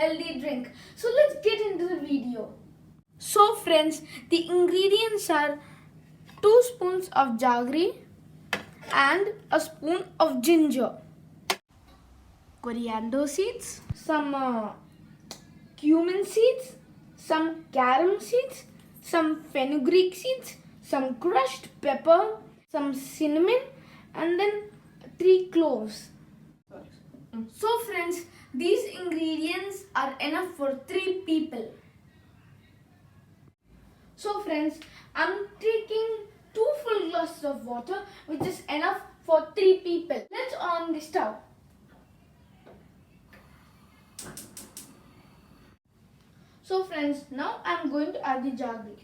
healthy drink. So let's get into the video. So friends, the ingredients are 2 spoons of jaggery and a spoon of ginger, coriander seeds, some cumin seeds, some carom seeds, some fenugreek seeds, some crushed pepper, some cinnamon, and then 3 cloves. So friends, these ingredients are enough for 3 people. So friends, I'm taking 2 full glasses of water, which is enough for 3 people. Let's on the stove. So friends, now I'm going to add the jaggery.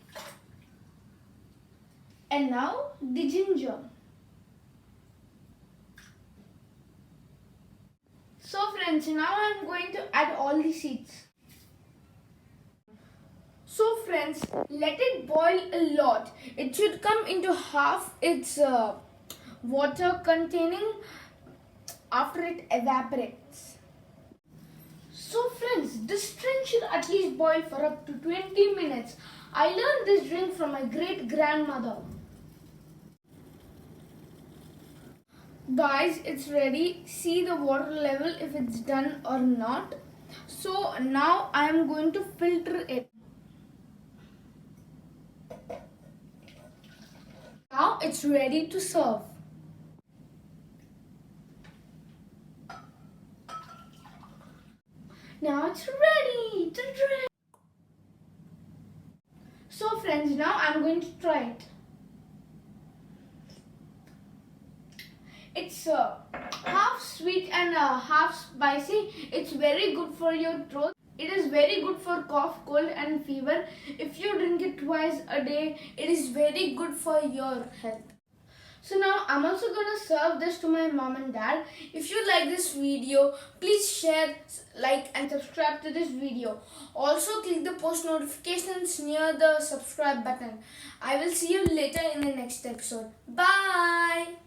And now the ginger. So friends, now I'm going to add all the seeds. So friends, let it boil a lot. It should come into half its water containing after it evaporates. So friends, this drink should at least boil for up to 20 minutes. I learned this drink from my great grandmother. Guys, it's ready. See the water level if it's done or not. So now I am going to filter it. Now it's ready to serve. Now it's ready to drink. So friends, now I'm going to try it. It's half sweet and half spicy. It's very good for your throat. It is very good for cough, cold and fever. If you drink it twice a day, it is very good for your health. So now I'm also going to serve this to my mom and dad. If you like this video, please share, like and subscribe to this video. Also click the post notifications near the subscribe button. I will see you later in the next episode. Bye.